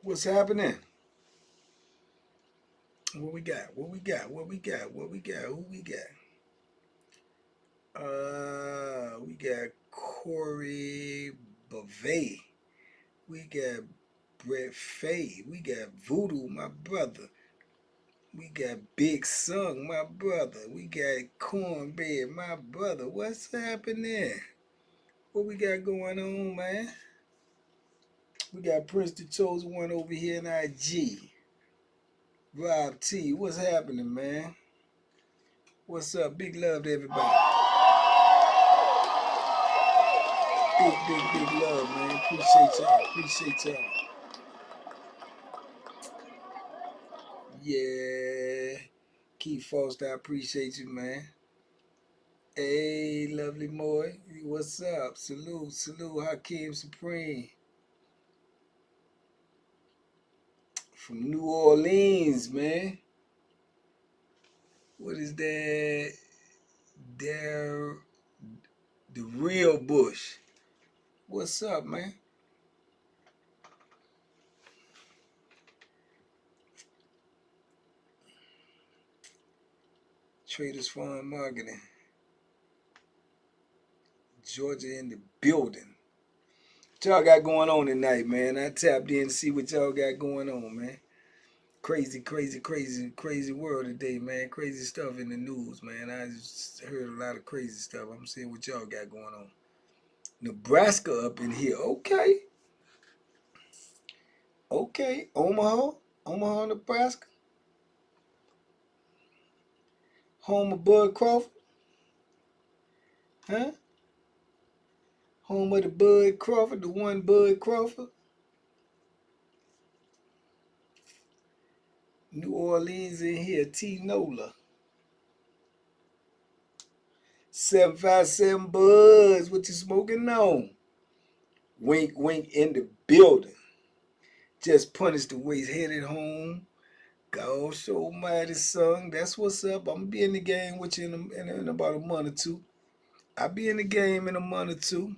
What's happening? What we got? What we got? What we got? What we got? Who we got? We got Corey Bavay. We got Brett Fay. We got Voodoo, my brother. We got Big Sung, my brother. We got Cornbread, my brother. What's happening? What we got going on, man? We got Prince the Chosen One over here in IG. Rob T, what's happening, man? What's up? Big love to everybody. Big love, man. Appreciate y'all. Appreciate y'all. Yeah. Keith Foster, I appreciate you, man. Hey, lovely boy. What's up? Salute, salute, Hakeem Supreme. From New Orleans, man. What is that? There, the real Bush. What's up, man? Traders Farm Marketing. Georgia in the building. What y'all got going on tonight, man? I tapped in to see what y'all got going on, man. Crazy world today, man. Crazy stuff in the news, man. I just heard a lot of crazy stuff. I'm seeing what y'all got going on. Nebraska up in here. Okay. Omaha, Nebraska. Home of Bud Crawford. Huh? Home of the Bud Crawford, the one Bud Crawford. New Orleans in here. T Nola. 757 Buzz. What you smoking on? Wink in the building. Just punished the waist, headed home. God almighty son. That's what's up. I'm gonna be in the game with you in about a month or two. I'll be in the game in a month or two.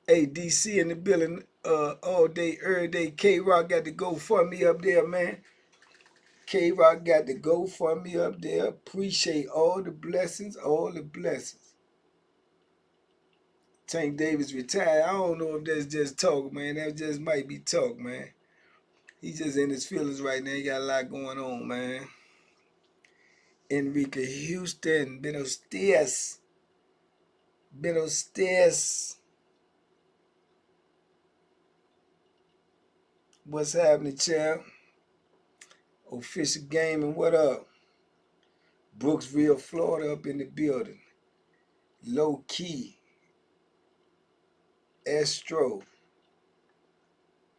Hey, DC in the building all day, every day. K-Rock got to go for me up there, man. K-Rock got to go for me up there. Appreciate all the blessings, all the blessings. Tank Davis retired. I don't know if that's just talk, man. That just might be talk, man. He's just in his feelings right now. He got a lot going on, man. Enrique Houston, Buenos Dias. Buenos Dias. What's happening, champ? Official Gaming, what up? Brooksville, Florida, up in the building. Low Key. Astro.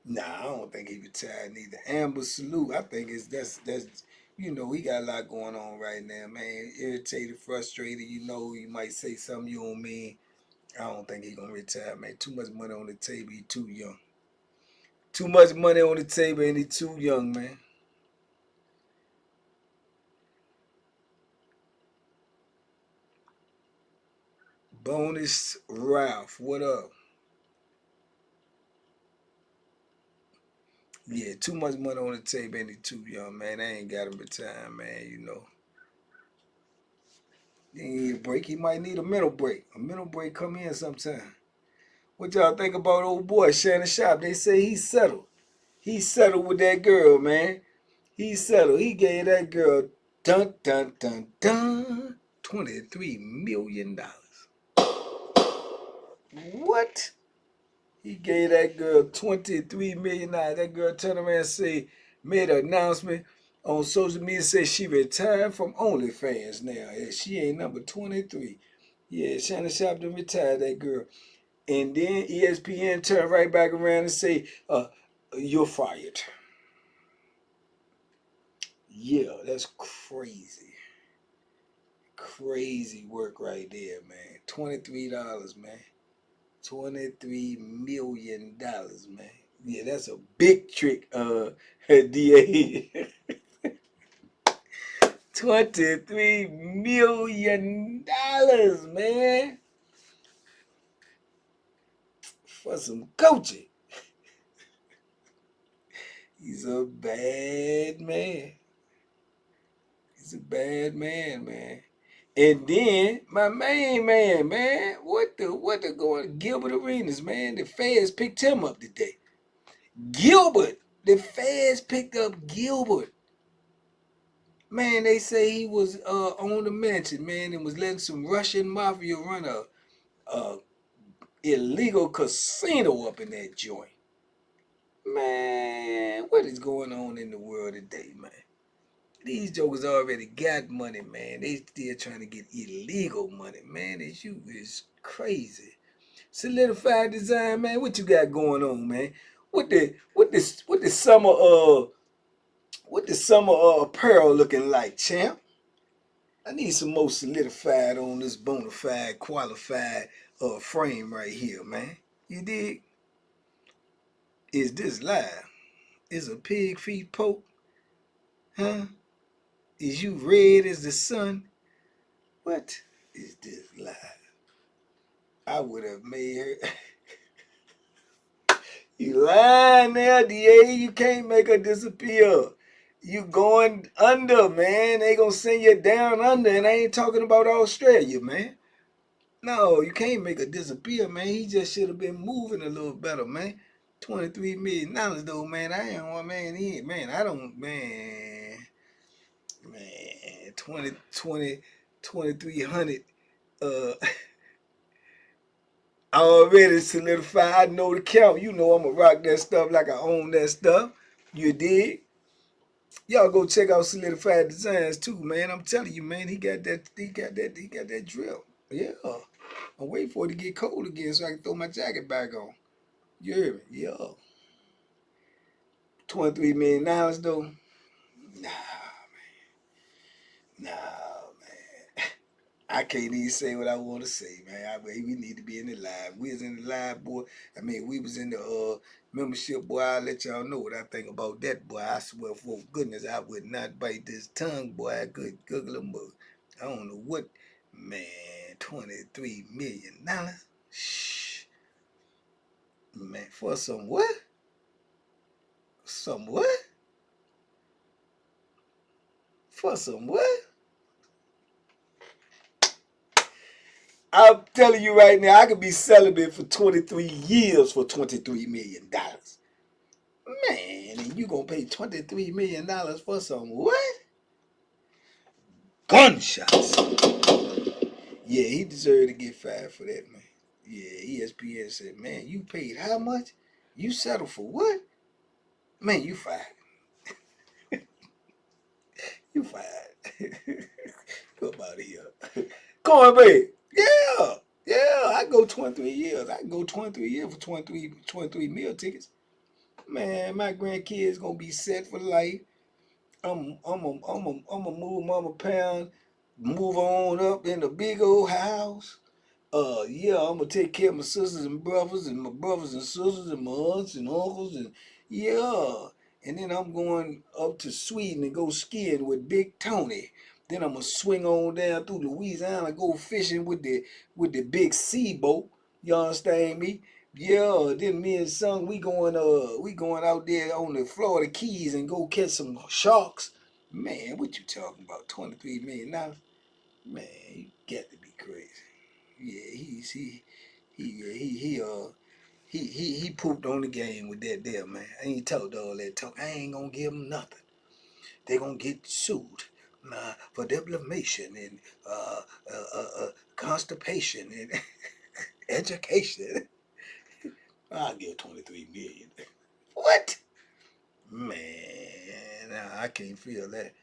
Nah, I don't think he retired neither. Amber Salute, I think that's he got a lot going on right now, man. Irritated, frustrated, he might say something you don't mean. I don't think he gonna retire, man. Too much money on the table, he too young. Too much money on the table and he too young, man. Bonus Ralph, what up? Yeah, too much money on the table and he too young, man. I ain't got him retire, man. He need a break. He might need a mental break. A mental break come in sometime. What y'all think about old boy Shannon Sharpe? They say he's settled. He settled with that girl, man. He settled. He gave that girl dun $23 million. What? He gave that girl $23 million. That girl turned around and made an announcement on social media, said she retired from OnlyFans now. Yeah, she ain't number 23. Yeah, Shannon Sharpe done retired that girl. And then ESPN turned right back around and say, you're fired. Yeah, that's crazy. Crazy work right there, man. $23, man. $23 million, man. Yeah, that's a big trick, DA. $23 million, man. For some coaching. He's a bad man. He's a bad man, man. And then my main man, what the going? Gilbert Arenas, man. The feds picked him up today. Gilbert, the feds picked up Gilbert. Man, they say he was on the mansion, man, and was letting some Russian mafia run a illegal casino up in that joint. Man, what is going on in the world today, man? These jokers already got money, man. They still trying to get illegal money, man. This you is crazy. Solidified design, man. What you got going on, man? What the summer apparel looking like, champ? I need some more solidified on this bona fide, qualified frame right here, man. You dig? Is this live? Is a pig feet poke? Huh? Is you red as the sun? What is this live? I would have made her. You lying there, DA. You can't make her disappear. You going under, man. They gonna send you down under, and I ain't talking about Australia, man. No, you can't make her disappear, man. He just should have been moving a little better, man. $23 million though, man. I ain't one man. I don't, man. 2300 uh already solidified. I know the count. You know I'ma rock that stuff like I own that stuff. You dig? Y'all go check out Solidified Designs too, man. I'm telling you, man, he got that drill. Yeah. I'm waiting for it to get cold again so I can throw my jacket back on. You hear me? Yeah. $23 million though? Nah, man. I can't even say what I want to say, man. We need to be in the live. We was in the live, boy. I mean, we was in the membership, boy. I'll let y'all know what I think about that, boy. I swear, for goodness, I would not bite this tongue, boy. I could guggle a mug. I don't know what, man. $23 million. Shh, man. For some what? Some what? For some what? I'm telling you right now, I could be celibate for 23 years for $23 million. Man, and you gonna pay $23 million for some what? Gunshots. Yeah, he deserved to get fired for that, man. Yeah, ESPN said, man, you paid how much? You settled for what? Man, you fired. You fired. Go out of here. Cornbread. Yeah. Yeah, I go 23 years. I can go 23 years for 23 meal tickets. Man, my grandkids gonna be set for life. I'm a move Mama Pound, move on up in the big old house. Yeah, I'm gonna take care of my sisters and brothers and my brothers and sisters and my aunts and uncles and yeah. And then I'm going up to Sweden and go skiing with Big Tony. Then I'm gonna swing on down through Louisiana, go fishing with the big sea boat. You understand me? Yeah, then me and son we going out there on the Florida Keys and go catch some sharks. Man, what you talking about? $23 million? Man, you got to be crazy. Yeah, he pooped on the game with that there, man. I ain't talked all that talk. I ain't gonna give him nothing. They gonna get sued for defamation and constipation and education. I'll give 23 million. What? Man, I can't feel that.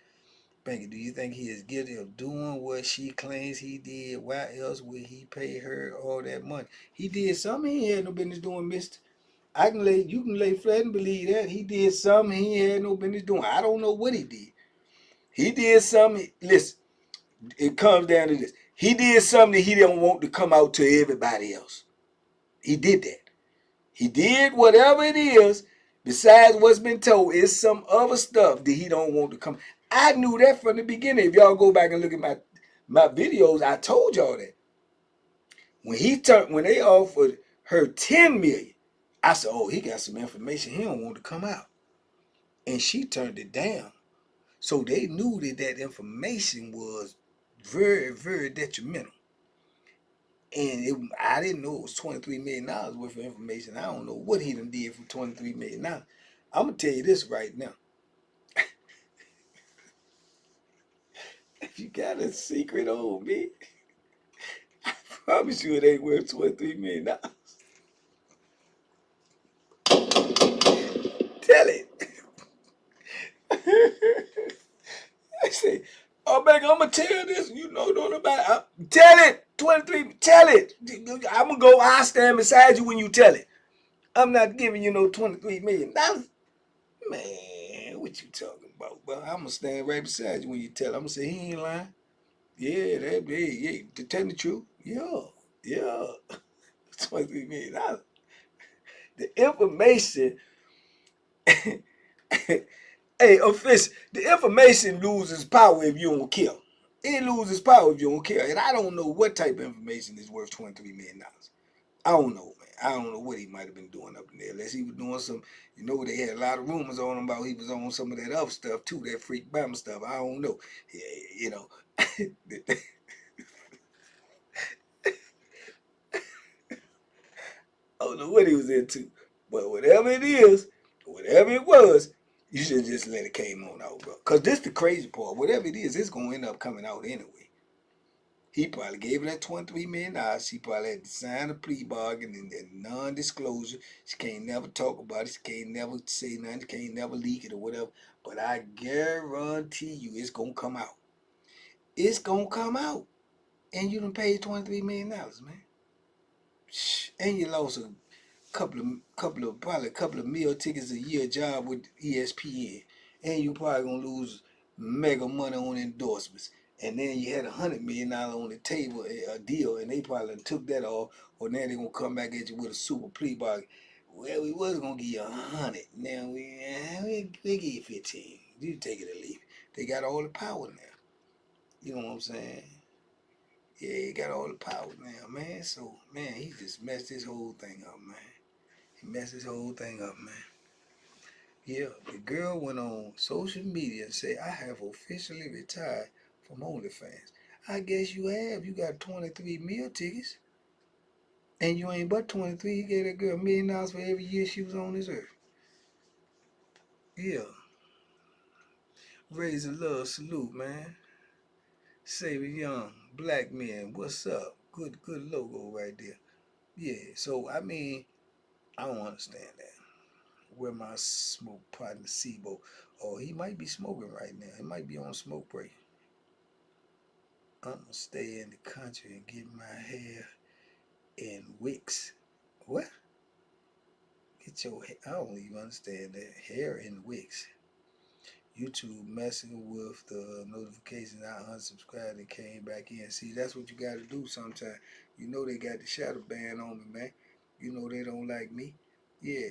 Banky, do you think he is guilty of doing what she claims he did? Why else would he pay her all that money? He did something he had no business doing, mister. You can lay flat and believe that. He did something he had no business doing. I don't know what he did. He did something. Listen, it comes down to this. He did something that he didn't want to come out to everybody else. He did that. He did whatever it is, besides what's been told, is some other stuff that he don't want to come. I knew that from the beginning. If y'all go back and look at my videos, I told y'all that. When they offered her $10 million, I said, oh, he got some information he don't want to come out. and she turned it down. So they knew that information was very, very detrimental. And I didn't know it was $23 million worth of information. I don't know what he done did for $23 million. I'm going to tell you this right now. If you got a secret on me, I promise you it ain't worth $23 million. Tell it. I say, oh, man, I'm going to tell this. You know about it. Tell it. 23, tell it. I'm going to go, I'll stand beside you when you tell it. I'm not giving you no $23 million. Man, what you talking about, bro? I'm going to stand right beside you when you tell it. I'm going to say, he ain't lying. Yeah, to tell the truth. Yeah. $23 million. The information, hey, official, the information loses power if you don't care. It loses power if you don't care. And I don't know what type of information is worth $23 million. I don't know, man. I don't know what he might have been doing up in there. Unless he was doing some, they had a lot of rumors on him about he was on some of that other stuff too, that freak Bama stuff. I don't know. I don't know what he was into. But whatever it was, you should just let it came on out, bro. Because this the crazy part. Whatever it is, it's going to end up coming out anyway. He probably gave her that $23 million. She probably had to sign a plea bargain and non-disclosure. She can't never talk about it. She can't never say nothing. She can't never leak it or whatever. But I guarantee you it's going to come out. It's going to come out. And you done paid $23 million, man. And you lost a probably a couple of meal tickets a year job with ESPN. And you probably going to lose mega money on endorsements. And then you had $100 million on the table, a deal, and they probably took that off. Or now they're going to come back at you with a super plea bargain. Well, we was going to give you 100. Now we give you 15. You take it or leave it. They got all the power now. You know what I'm saying? Yeah, he got all the power now, man. So, man, he just messed this whole thing up, man. He messed this whole thing up, man. Yeah, the girl went on social media and said, I have officially retired from OnlyFans. I guess you have. You got 23 meal tickets. And you ain't but 23. You gave that girl $1 million for every year she was on this earth. Yeah. Raise a love salute, man. Save a young black men. What's up? Good logo right there. Yeah, so I mean, I don't understand that. Where my smoke partner Sibo. Oh, he might be smoking right now. He might be on smoke break. I'm gonna stay in the country and get my hair in wicks. What? Get your hair. I don't even understand that. Hair in wicks. YouTube messing with the notifications. I unsubscribed and came back in. See, that's what you got to do sometimes. You know they got the shadow ban on me, man. You know they don't like me. Yeah,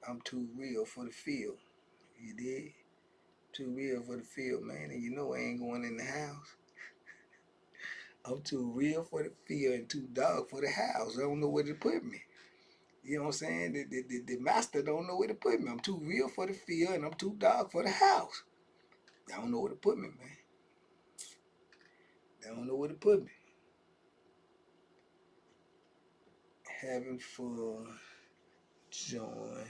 I'm too real for the field. You did? Too real for the field, man. And you know I ain't going in the house. I'm too real for the field and too dark for the house. I don't know where to put me. You know what I'm saying? The master don't know where to put me. I'm too real for the field and I'm too dark for the house. I don't know where to put me, man. I don't know where to put me. Having fun. Join.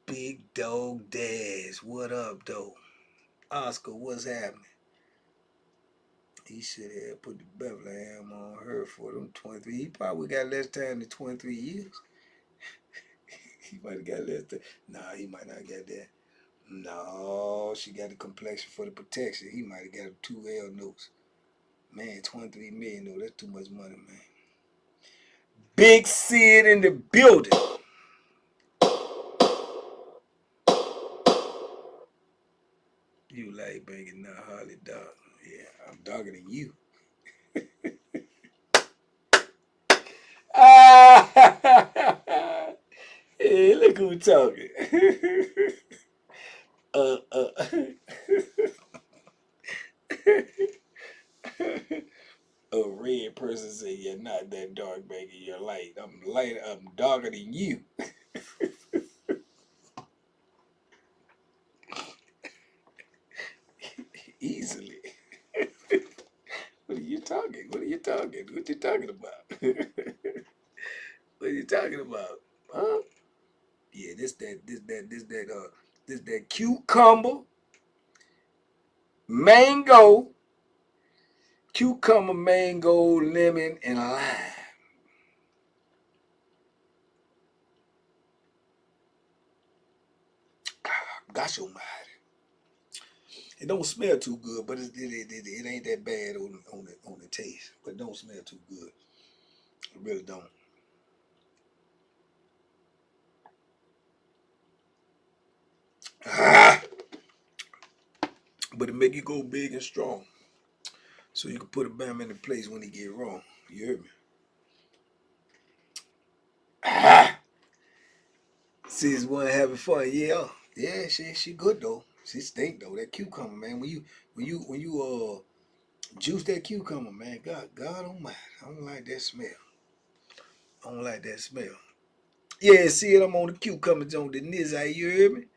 Big Dog Dash. What up, though? Oscar, what's happening? He should have put the Bethlehem on her for them 23. He probably got less time than 23 years. He might have got less time. Nah, he might not get that. No, she got the complexion for the protection. He might have got 2 L notes. Man, 23 million, though. That's too much money, man. Big Sid in the building. You like banging that Harley dog. Yeah, I'm darker than you. Hey, look who talking. A red person say you're not that dark, baby. You're light. I'm darker than you. talking? What you talking about? What you talking about? Huh? Yeah, this that cucumber, mango, cucumber, mango, lemon, and lime. Gosh almighty. It don't smell too good, but it ain't that bad on the taste. But it don't smell too good. It really don't. Ah, but it make you go big and strong. So you can put a bam in the place when he get wrong. You hear me? Ah, sis one having fun. Yeah, yeah. She good though. She stink though. That cucumber, man. When you juice that cucumber, man. God Almighty. I don't like that smell. I don't like that smell. Yeah, see it. I'm on the cucumbers on the niz. You hear me?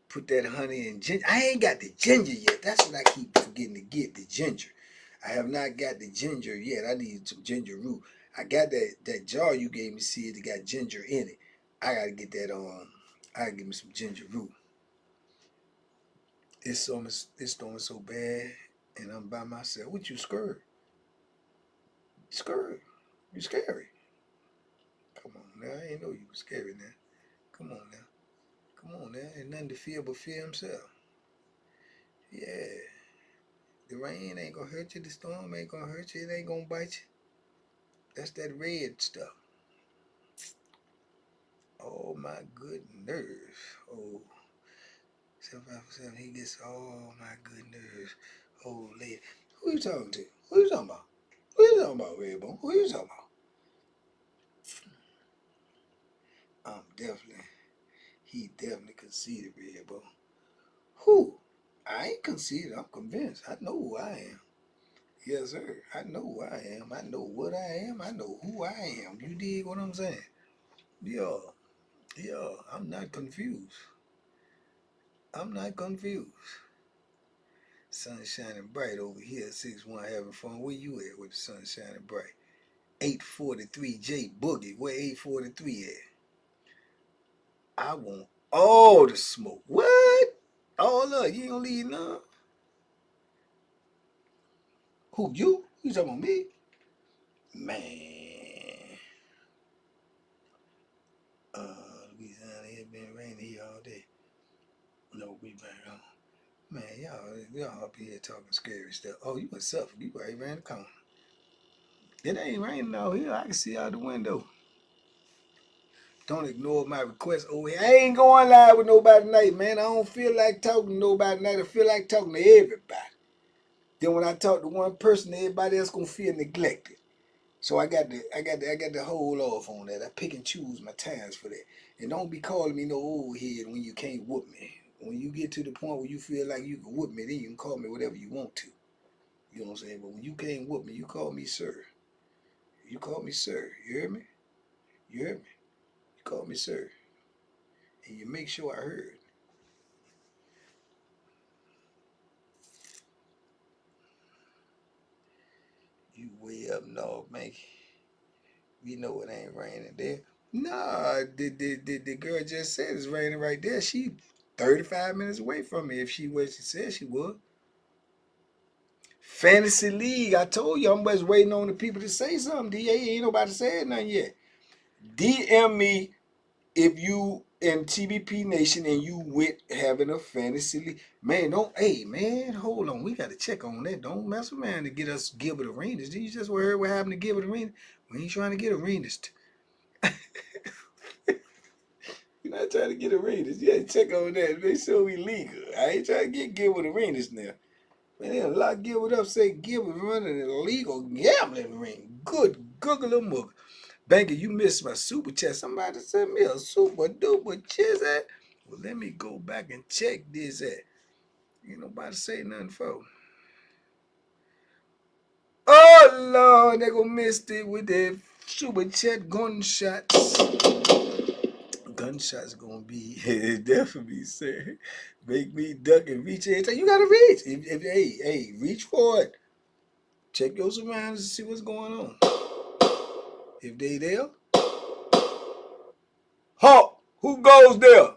Put that honey and ginger. I ain't got the ginger yet. That's what I keep forgetting to get, the ginger. I have not got the ginger yet. I need some ginger root. I got that jar you gave me, see it got ginger in it. I gotta get that I gotta give me some ginger root. It's storming so bad and I'm by myself. What you scared? Scared. You scary. Come on now. I ain't know you was scary now. Come on now. Come on now. Ain't nothing to fear but fear himself. Yeah. The rain ain't gonna hurt you. The storm ain't gonna hurt you. It ain't gonna bite you. That's that red stuff. Oh my good nerves. Oh, 757, he gets all my good nerves. Oh, lady. Who you talking to? Who you talking about? Who you talking about, Redbone? Who you talking about? He definitely conceited, Redbone. Who? I ain't conceited. I'm convinced. I know who I am. Yes, sir. I know who I am. I know what I am. I know who I am. You dig what I'm saying? Yeah. Yeah. I'm not confused. I'm not confused. Sun shining bright over here, 6-1 having fun. Where you at with the sun shining bright? 843 J Boogie. Where 843 at? I want all the smoke. What? All up. You ain't gonna leave none? Who, you? You talking about me? Man. Louisiana, it been raining here all day. No, we been on. Man, y'all up here talking scary stuff. Oh, you in Suffolk. You right around the corner. It ain't raining out here. I can see out the window. Don't ignore my request. Oh, I ain't going live with nobody tonight, man. I don't feel like talking to nobody tonight. I feel like talking to everybody. Then when I talk to one person, everybody else gonna feel neglected. So I got to hold off on that. I pick and choose my times for that. And don't be calling me no old head when you can't whoop me. When you get to the point where you feel like you can whoop me, then you can call me whatever you want to. You know what I'm saying? But when you can't whoop me, you call me sir. You call me sir. You hear me? You hear me? You call me sir. And you make sure I heard. You way up north, man. We know it ain't raining there. Nah, the girl just said it's raining right there. She 35 minutes away from me if she was she said she would. Fantasy League, I told you I'm just waiting on the people to say something. DA ain't nobody said nothing yet. DM me if you in TBP Nation and you with having a fantasy league. Man, don't, hey, man, hold on. We got to check on that. Don't mess with man to get us Gilbert Arenas. Did you just hear what happened to Gilbert Arenas? We ain't trying to get Arenas. You're not trying to get Arenas. Yeah, check on that. Make sure we legal. I ain't trying to get Gilbert Arenas now. Man, they'll lock Gilbert up, say Gilbert running an illegal gambling ring. Good Google a mug. Banker, you missed my super chat. Somebody sent me a super duper chizzy. Well, let me go back and check this at. Ain't nobody say nothing for. Oh Lord, they gonna miss it with the super chat gunshots. Gunshots gonna be definitely sir. Make me duck and reach every time. You gotta reach. Hey, reach for it. Check your surroundings and see what's going on. If they there, halt! Who goes there?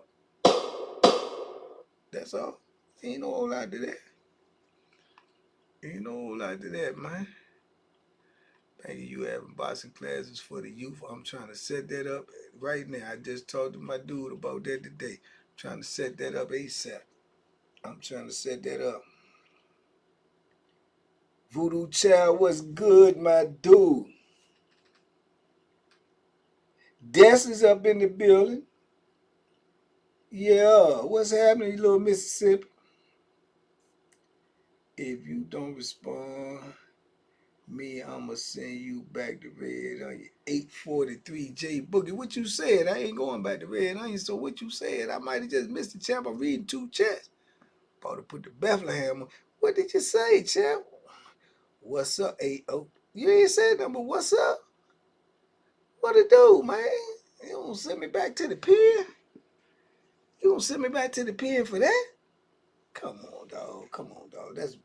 That's all. Ain't no whole lot to that. Ain't no whole lot to that, man. Thank you having boxing classes for the youth. I'm trying to set that up right now. I just talked to my dude about that today. I'm trying to set that up ASAP. I'm trying to set that up. Voodoo Child, what's good, my dude? Des is up in the building. Yeah, what's happening, you little Mississippi? If you don't respond, I'ma send you back to Red Onion. 843 J Boogie. What you said? I ain't going back to Red Onion, so what you said? I might have just missed the champ. I'm reading two chats. About to put the Bethlehem on. What did you say, champ? What's up, 80? You ain't said nothing, but what's up? What it do, man? You don't send me back to the pen? You gonna send me back to the pen for that? Come on, dog. Come on, dog. That's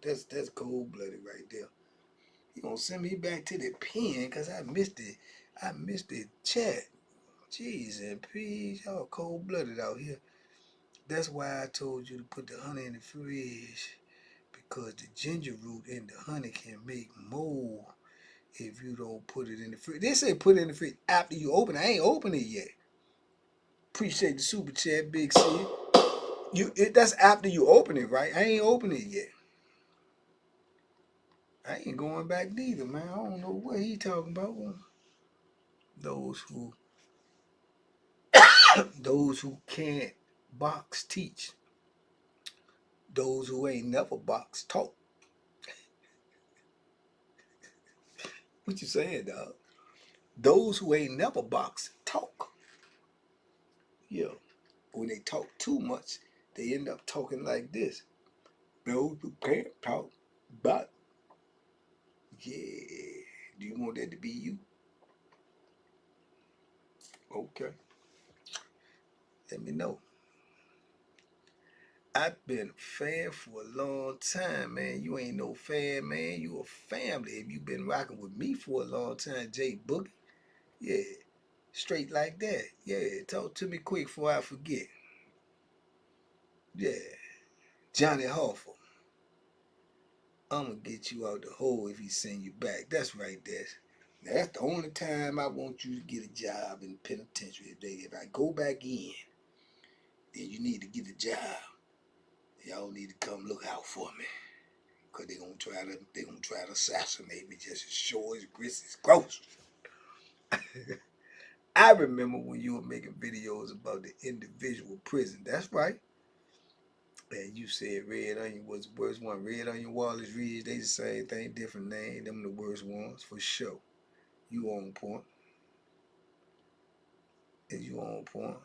cold blooded right there. You gonna send me back to the pen because I missed it. I missed the chat. Jeez and please, y'all cold blooded out here. That's why I told you to put the honey in the fridge, because the ginger root in the honey can make mold if you don't put it in the fridge. They say put it in the fridge after you open it. I ain't open it yet. Appreciate the super chat, Big C. That's after you open it, right? I ain't open it yet. I ain't going back neither, man. I don't know what he talking about. Those who can't box teach. Those who ain't never box talk. What you saying, dog? Those who ain't never box talk. Yeah. When they talk too much, they end up talking like this. Those who can't talk, but yeah. Do you want that to be you? Okay. Let me know. I've been a fan for a long time, man. You ain't no fan, man. You a family. If you been rocking with me for a long time, J Boogie. Yeah. Straight like that. Yeah. Talk to me quick before I forget. Yeah. Johnny Hoffa. I'm going to get you out the hole if he send you back. That's right, Des. Now, that's the only time I want you to get a job in the penitentiary. If I go back in, then you need to get a job. Y'all need to come look out for me. Because they're going to try to assassinate me just as sure as grits is gross. I remember when you were making videos about the individual prison. That's right. And you said Red Onion was the worst one. Red Onion, Wallace Ridge, they the same thing, different name. Them the worst ones, for sure. You on point. And you on point.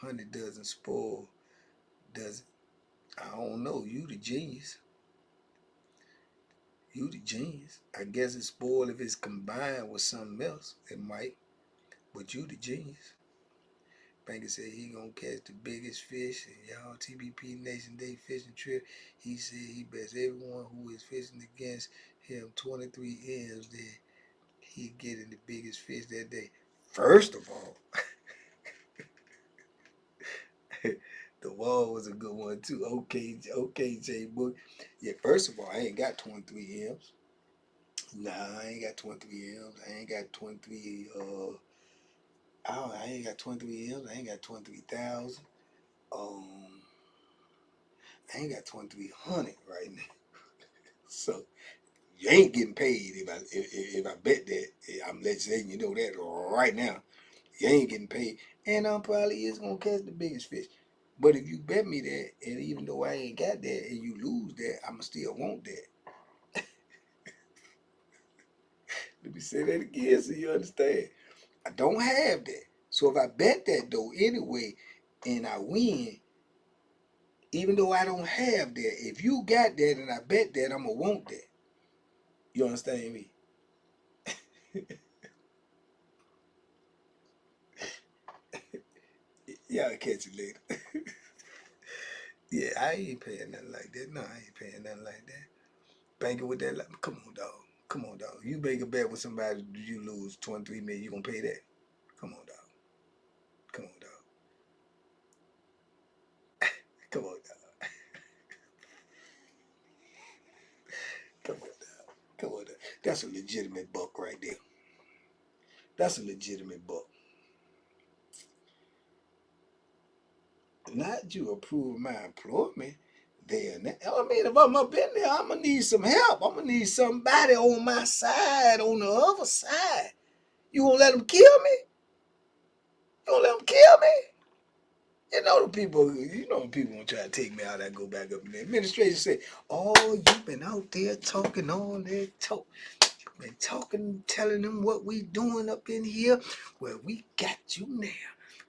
Honey doesn't spoil, does it? I don't know. You the genius. You the genius. I guess it's spoiled if it's combined with something else. It might. But you the genius. Banker said he gonna catch the biggest fish. And y'all TBP Nation Day fishing trip. He said he bets everyone who is fishing against him 23 M's that he getting the biggest fish that day. First of all, the wall was a good one too. Okay, J Book. Yeah, first of all, I ain't got 23 M's. Nah, I ain't got 23 M's. I ain't got 23 I ain't got 23 M's. I ain't got 23,000. I ain't got 2300 right now. So you ain't getting paid if I bet that. I'm letting you know that right now. You ain't getting paid, and I'm probably is gonna catch the biggest fish. But if you bet me that, and even though I ain't got that, and you lose that, I'ma still want that. Let me say that again so you understand. I don't have that. So if I bet that though anyway, and I win, even though I don't have that, if you got that and I bet that, I'ma want that. You understand me? Y'all catch it later. Yeah, I ain't paying nothing like that. No, I ain't paying nothing like that. Banking with that, like, come on, dog. Come on, dog. You make a bet with somebody, you lose 23 million, you gonna pay that? Come on, dog. Come on, dog. Come on, dog. Come on, dog. Come on, dog. That's a legitimate buck right there. That's a legitimate buck. Not you approve my employment there. I mean, if I'm up in there, I'm gonna need some help. I'm gonna need somebody on my side, on the other side. You gonna let them kill me? You gonna let them kill me? You know the people gonna try to take me out. I go back up in the administration say, "Oh, you've been out there talking all that talk. You've been talking, telling them what we doing up in here. Well, we got you now,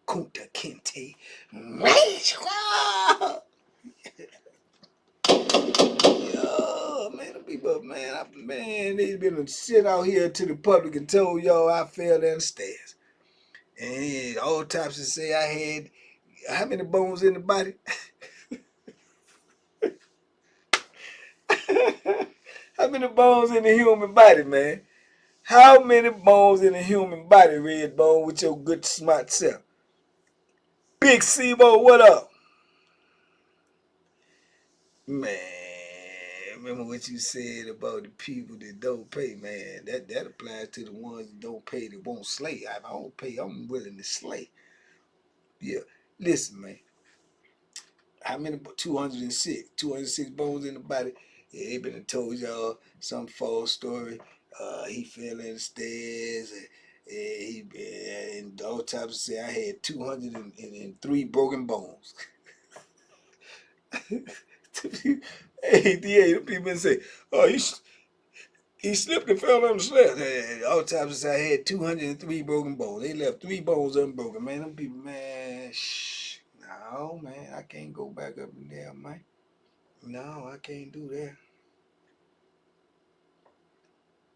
Kunta Kinte. Yo, man, the people, man, they've been sit out here to the public and told y'all I fell down the stairs, and all types of say I had how many bones in the body." How many bones in the human body, man? How many bones in the human body, Redbone, with your good smart self? Big Sebo, what up? Man, remember what you said about the people that don't pay, man. That applies to the ones that don't pay that won't slay. If I don't pay, I'm willing to slay. Yeah. Listen, man. How many? 206. 206 bones in the body. Yeah, they been told y'all some false story. He fell in the stairs and all types of say I had 203 broken bones. Hey, DA, the people say, oh, he slipped and fell on the stairs. And all types of say I had 203 broken bones. They left 3 bones unbroken. Man, them people, man, shh. No, man, I can't go back up in there, man. No, I can't do that.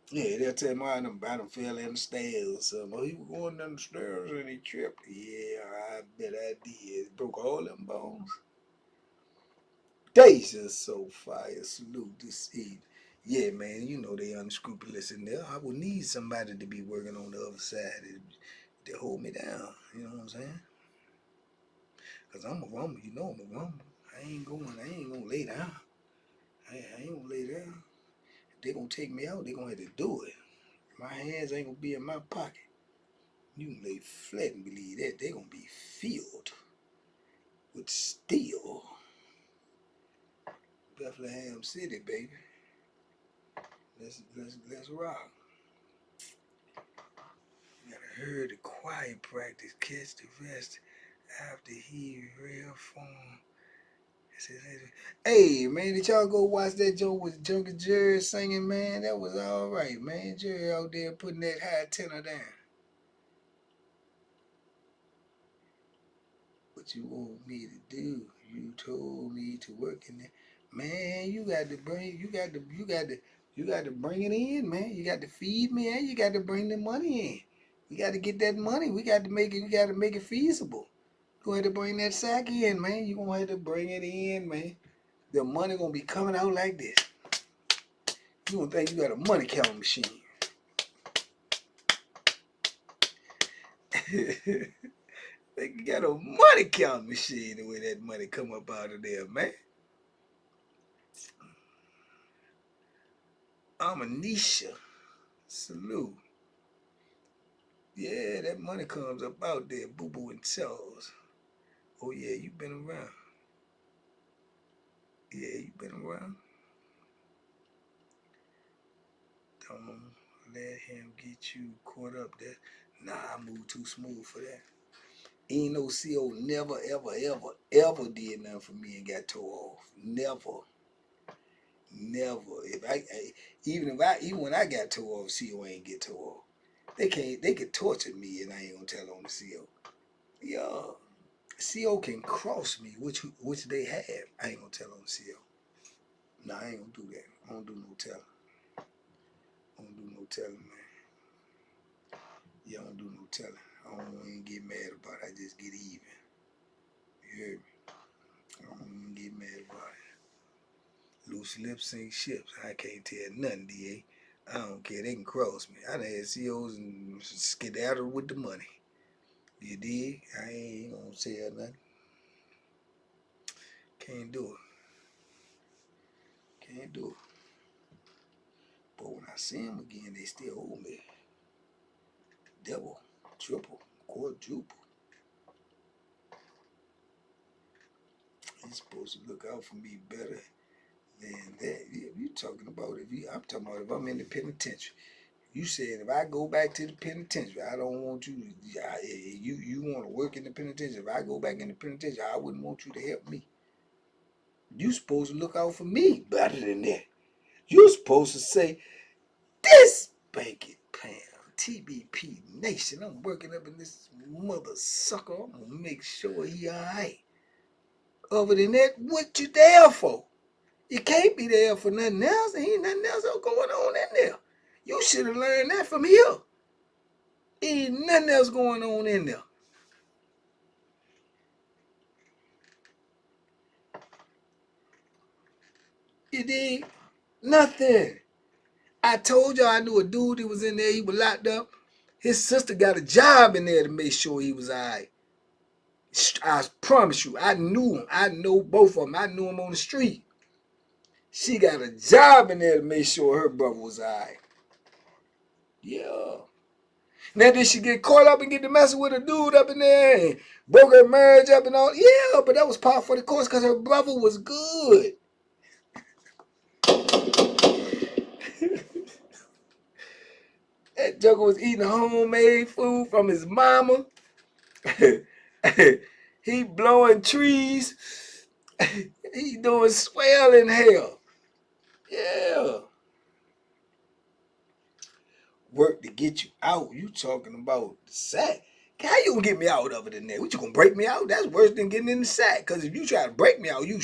Yeah, they'll tell me I done fell in the stairs or something. Oh, he was going down the stairs and he tripped. Yeah, I bet I did. Broke all them bones. They just so fire. Salute this evening. Yeah, man, you know they unscrupulous in there. I would need somebody to be working on the other side to hold me down. You know what I'm saying? Because I'm a rumble. You know I'm a rumble. I ain't gonna lay down. I ain't gonna lay down. If they gonna take me out, they gonna have to do it. My hands ain't gonna be in my pocket. You can lay flat and believe that they're gonna be filled with steel. Bethlehem City, baby. Let's rock. Gotta hear the quiet practice, catch the rest after he real form. Hey man, did y'all go watch that joke with Junkie Jerry singing, man? That was alright, man. Jerry out there putting that high tenor down. What you want me to do? You told me to work in there. Man, you got to bring it in, man. You got to feed me and you got to bring the money in. We got to get that money. We got to make it feasible. Go ahead to bring that sack in, man. You gonna have to bring it in, man. The money gonna be coming out like this. You gonna think you got a money counting machine. Think you got a money counting machine the way that money come up out of there, man. I'm Anisha. Salute. Yeah, that money comes up out there, Boo Boo and Charles. Oh yeah, you been around. Yeah, you been around. Don't let him get you caught up there. Nah, I move too smooth for that. Ain't no CO never, ever did nothing for me and got tore off. Never. Never. Even when I got tore off, CO ain't get tore off. They could torture me and I ain't gonna tell on the CO. Yeah. CO can cross me, which they have. I ain't gonna tell on the CO. Nah, I ain't gonna do that. I don't do no telling. I don't do no telling, man. Yeah, I don't do no telling. I don't even get mad about it. I just get even. You heard me? I don't even get mad about it. Loose lips sink ships. I can't tell nothing, DA. I don't care. They can cross me. I done had COs and skedaddle with the money. You dig? I ain't gonna say nothing. Can't do it. Can't do it. But when I see them again, they still owe me. Double, triple, quadruple. He's supposed to look out for me better than that. You talking about I'm talking about if I'm in the penitentiary. You said if I go back to the penitentiary, I don't want you. You want to work in the penitentiary. If I go back in the penitentiary, I wouldn't want you to help me. You supposed to look out for me better than that. You supposed to say, this banking pound, TBP Nation, I'm working up in this mother sucker. I'm gonna make sure he alright. Other than that, what you there for? You can't be there for nothing else. There ain't nothing else going on in there. You should have learned that from here. Ain't nothing else going on in there. You dig? Nothing. I told y'all I knew a dude that was in there. He was locked up. His sister got a job in there to make sure he was all right. I promise you, I knew him. I know both of them. I knew him on the street. She got a job in there to make sure her brother was all right. Yeah. Now did she get caught up and get to messing with a dude up in there and broke her marriage up and all? Yeah, but that was part for the course because her brother was good. That joker was eating homemade food from his mama. He blowing trees. He doing swell in hell. Yeah. Work to get you out. You talking about the sack. How you gonna get me out of it in there? What, you gonna break me out? That's worse than getting in the sack. Cause if you try to break me out, you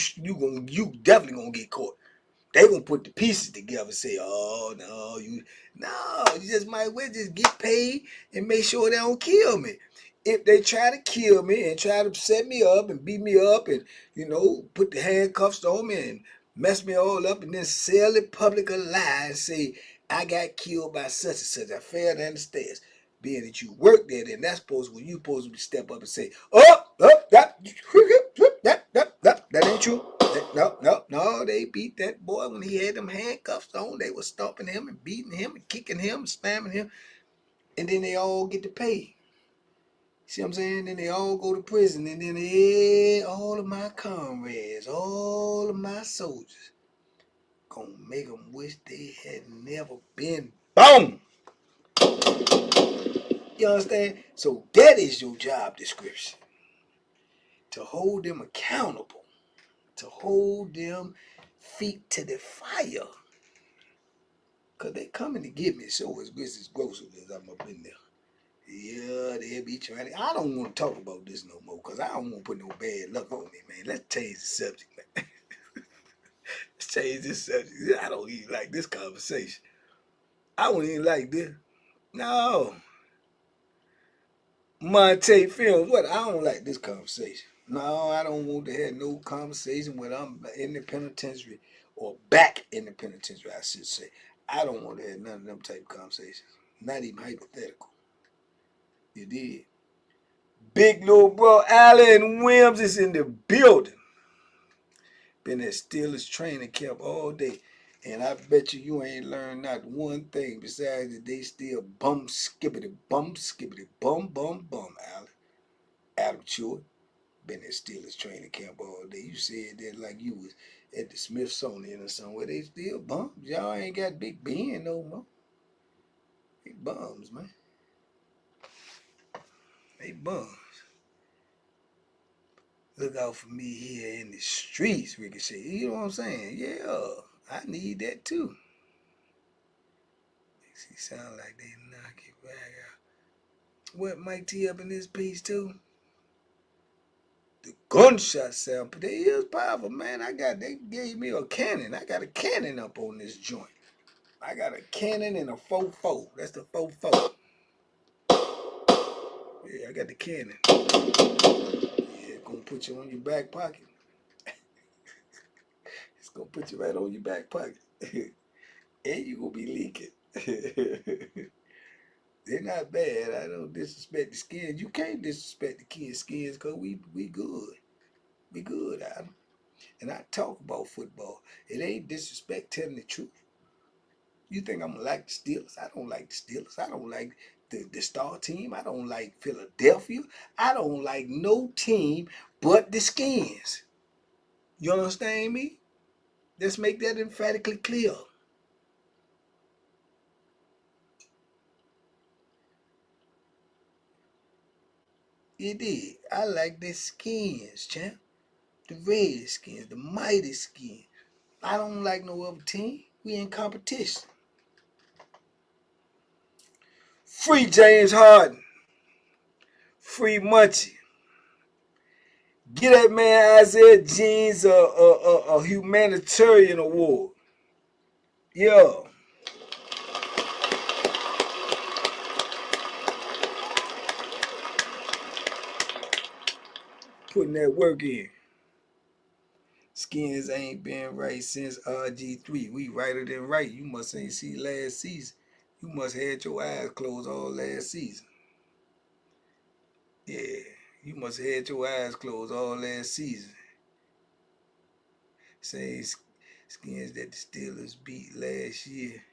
definitely gonna get caught. They gonna put the pieces together and say, oh no, you just might well just get paid and make sure they don't kill me. If they try to kill me and try to set me up and beat me up and, put the handcuffs on me and mess me all up and then sell it public a lie and say, I got killed by such and such. I fell down the stairs. Being that you work there, then that's when you supposed to step up and say, that ain't true. No, they beat that boy when he had them handcuffs on. They was stomping him and beating him and kicking him and slamming him. And then they all get to pay. See what I'm saying? Then they all go to prison. And then all of my comrades, all of my soldiers, gonna make them wish they had never been born. You understand? So that is your job description. To hold them accountable. To hold them feet to the fire. Because they coming to get me. So as groceries as I'm up in there. Yeah, they'll be trying to. I don't want to talk about this no more because I don't want to put no bad luck on me, man. Let's change the subject, man. Let's change this subject. I don't even like this conversation. I don't even like this. No. Monte Films, what? I don't like this conversation. No, I don't want to have no conversation when I'm in the penitentiary or back in the penitentiary, I should say. I don't want to have none of them type of conversations. Not even hypothetical. You did. Big little bro Allen Williams is in the building. Been at Steelers training camp all day. And I bet you ain't learned not one thing besides that they still bum skippity, bum, Allen. Adam Chewett. Been at Steelers training camp all day. You said that like you was at the Smithsonian or somewhere. They still bums. Y'all ain't got Big Ben no more. They bums, man. They bums. Look out for me here in the streets, Ricochet. You know what I'm saying? Yeah, I need that too. Makes it sound like they knock it back out. What Mike T up in this piece too? The gunshot sound, they is powerful, man. They gave me a cannon. I got a cannon up on this joint. I got a cannon and a 4.4. That's the 4.4. Yeah, I got the cannon. Yeah, it's gonna put you on your back pocket. It's gonna put you right on your back pocket. And you gonna be leaking. They're not bad. I don't disrespect the Skins. You can't disrespect the kids' Skins because we good. We good, Adam. And I talk about football. It ain't disrespect telling the truth. You think I'm gonna like the Steelers? I don't like the Steelers. I don't like the star team. I don't like Philadelphia. I don't like no team but the Skins. You understand me? Let's make that emphatically clear. It did. I like the Skins, champ. The Redskins, the mighty Skins. I don't like no other team. We in competition. Free James Harden. Free Munchie. Get that man Isaiah Jeans a humanitarian award. Yeah. Putting that work in. Skins ain't been right since RG3. We righter than right. You must ain't see last season. You must had your eyes closed all last season. Yeah. You must have had your eyes closed all last season. Same Skins that the Steelers beat last year.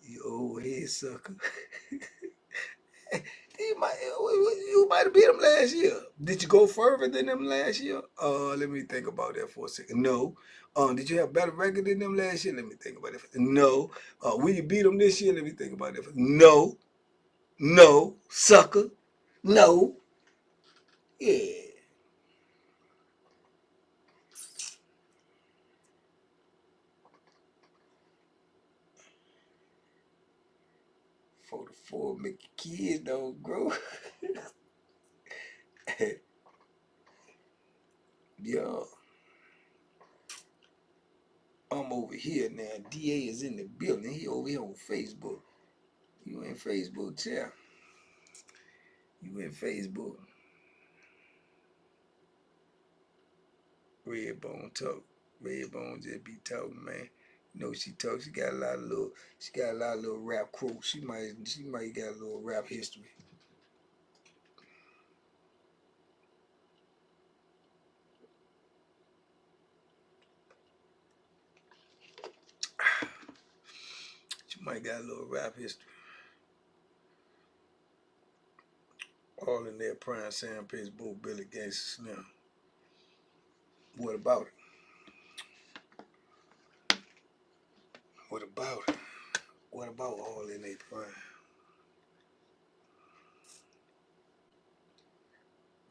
You old head sucker. You might have beat them last year. Did you go further than them last year? Let me think about that for a second. No. Did you have a better record than them last year? Let me think about it. No. Will you beat them this year? Let me think about it. No. No. Sucker. No. Yeah. For the four, make your kids don't grow. Yeah. I'm over here now. DA is in the building. He over here on Facebook. You in Facebook, chair. You in Facebook. Redbone talk. Redbone just be talking, man. You know she talks. She got a lot of little rap quotes. She might got a little rap history. She might got a little rap history. All in their prime. Sam Pitts, Bo Billy, Gangsta Slim. What about it? What about it? What about all in their prime?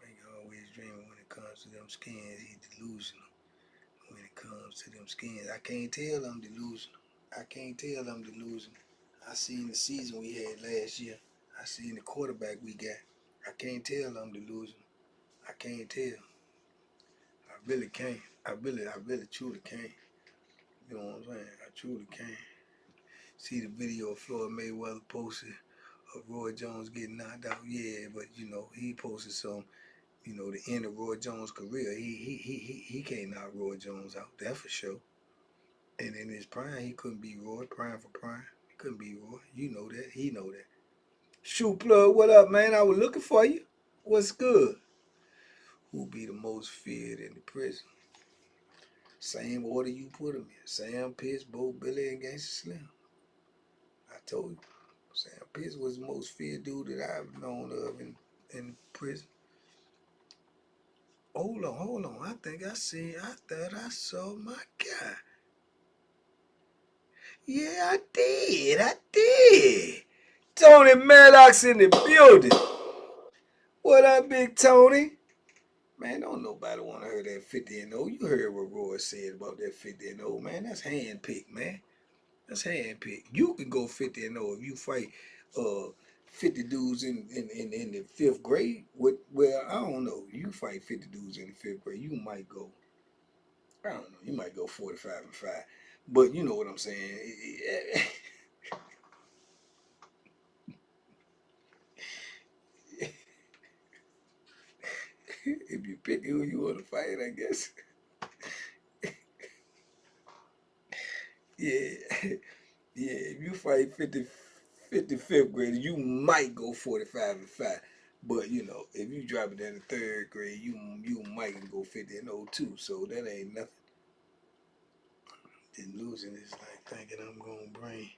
Man, always dreaming when it comes to them skins. He's delusional. When it comes to them skins, I can't tell I'm delusional. I can't tell I'm delusional. I seen the season we had last year. I seen the quarterback we got. I can't tell I'm delusional. I can't tell. I really can't. I really truly can't. You know what I'm saying? I truly can't. See the video of Floyd Mayweather posted of Roy Jones getting knocked out. Yeah, but you know, he posted some, the end of Roy Jones' career. He can't knock Roy Jones out. That for sure. And in his prime, he couldn't be Roy. Prime for prime. He couldn't be Roy. You know that. He know that. Shoe plug, what up, man? I was looking for you. What's good? Who be the most feared in the prison? Same order you put them in. Sam Pitts, Bo Billy, and Gangsta Slim. I told you. Sam Pitts was the most feared dude that I've known of in prison. Hold on. I thought I saw my guy. Yeah, I did. Tony Maddox in the building. What up, Big Tony? Man, don't nobody want to hear that 50 and 0. You heard what Roy said about that 50 and 0, man. That's handpicked, man. That's handpicked. You can go 50 and 0 if you fight 50 dudes in the fifth grade. Well, I don't know. You fight 50 dudes in the fifth grade, you might go. I don't know. You might go 45 and 5. But you know what I'm saying. If you pick who you want to fight, I guess. Yeah. Yeah, if you fight 55th grade, you might go 45-5. But you know, if you drop it in the third grade, you might go 50-02. So that ain't nothing. Then losing is like thinking I'm gonna bring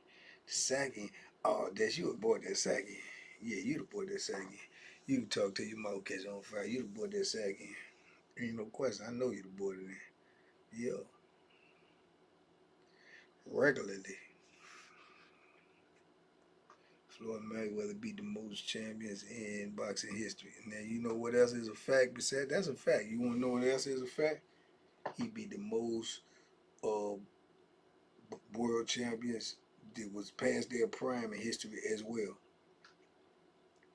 the sacking. Oh, that's you aboard that sacking. Yeah, you the boy that sacking. You can talk till your mouth catch on fire. You the boy that sacking. Ain't no question. I know you the boy that. Yeah, regularly. Floyd Mayweather beat the most champions in boxing history. Now you know what else is a fact besides that's a fact. You wanna know what else is a fact? He beat the most uh, world champions that was past their prime in history as well.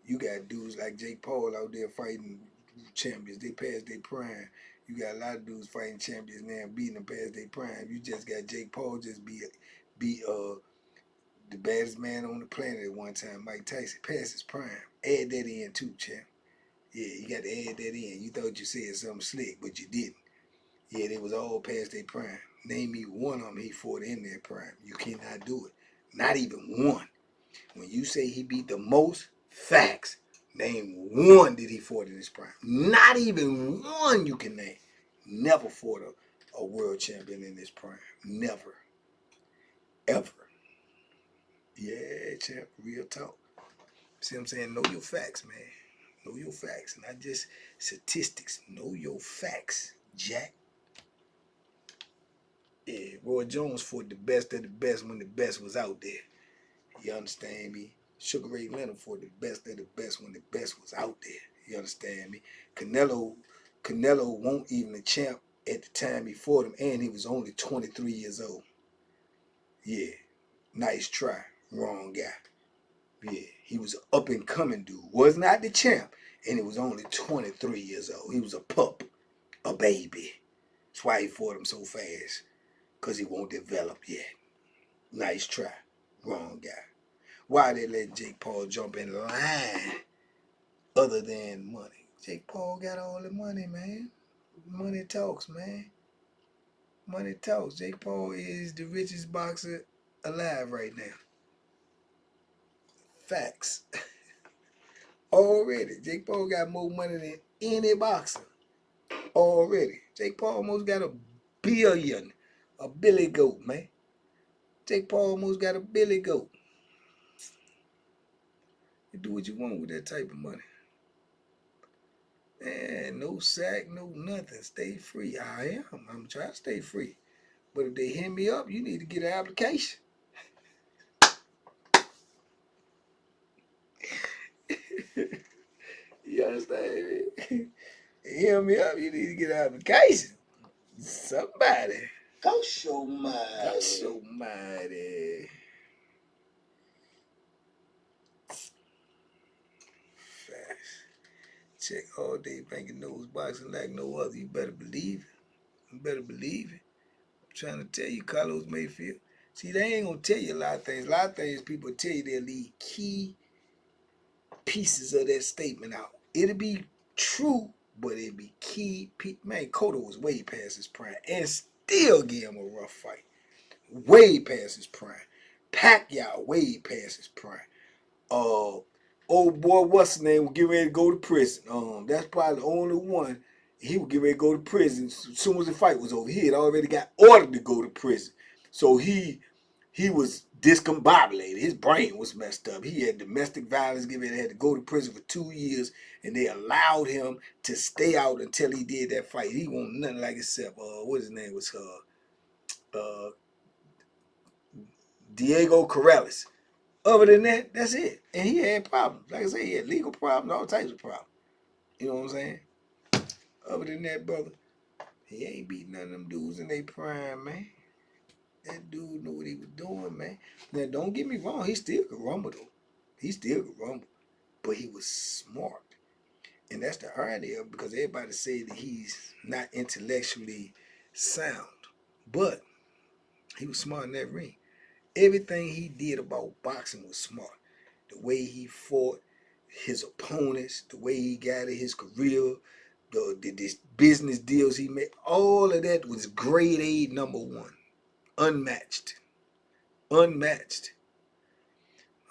You got dudes like Jake Paul out there fighting champions. They passed their prime. You got a lot of dudes fighting champions now, beating them past their prime. You just got Jake Paul just be the baddest man on the planet at one time. Mike Tyson past his prime. Add that in too, champ. Yeah, you got to add that in. You thought you said something slick, but you didn't. Yeah, they was all past their prime. Name me one of them he fought in their prime. You cannot do it. Not even one. When you say he beat the most, facts. Name one that he fought in his prime. Not even one you can name. Never fought a world champion in his prime. Never. Ever. Yeah, champ. Real talk. See what I'm saying? Know your facts, man. Know your facts. Not just statistics. Know your facts, Jack. Yeah, Roy Jones fought the best of the best when the best was out there. You understand me? Sugar Ray Leonard fought the best of the best when the best was out there. You understand me? Canelo won't even a champ at the time he fought him, and he was only 23 years old. Yeah, nice try. Wrong guy. Yeah, he was an up and coming dude. Was not the champ, and he was only 23 years old. He was a pup, a baby. That's why he fought him so fast, because he won't develop yet. Nice try. Wrong guy. Why they let Jake Paul jump in line other than money? Jake Paul got all the money, man. Money talks, man. Money talks. Jake Paul is the richest boxer alive right now. Facts. Already. Jake Paul got more money than any boxer. Already. Jake Paul almost got a billion. A billy goat, man. Jake Paul almost got a billy goat. You do what you want with that type of money. Man, no sack, no nothing. Stay free. I am. I'm trying to stay free. But if they hit me up, you need to get an application. You understand me? Hit me up, you need to get an application. Somebody. Go show mighty. Go show mighty. Facts. Check all day banking nose boxing like no other. You better believe it. You better believe it. I'm trying to tell you, Carlos Mayfield. See, they ain't gonna tell you a lot of things. A lot of things people tell you they'll leave key pieces of that statement out. It'll be true, but it'll be key. Man, Cotto was way past his prime and still gave him a rough fight. Way past his prime. Pacquiao way past his prime. Old boy, what's his name, would get ready to go to prison. That's probably the only one. He would get ready to go to prison as soon as the fight was over. He had already got ordered to go to prison. So he was discombobulated. His brain was messed up. He had domestic violence, had to go to prison for 2 years, and they allowed him to stay out until he did that fight. He won't nothing like himself. What his name was? Diego Corrales. Other than that, that's it. And he had problems. Like I say, he had legal problems, all types of problems. You know what I'm saying? Other than that, brother, he ain't beat none of them dudes in their prime, man. That dude knew what he was doing, man. Now, don't get me wrong, he still could rumble, though. He still could rumble. But he was smart. And that's the irony of it, because everybody say that he's not intellectually sound. But he was smart in that ring. Everything he did about boxing was smart. The way he fought his opponents, the way he got in his career, the business deals he made, all of that was grade A #1. Unmatched. unmatched.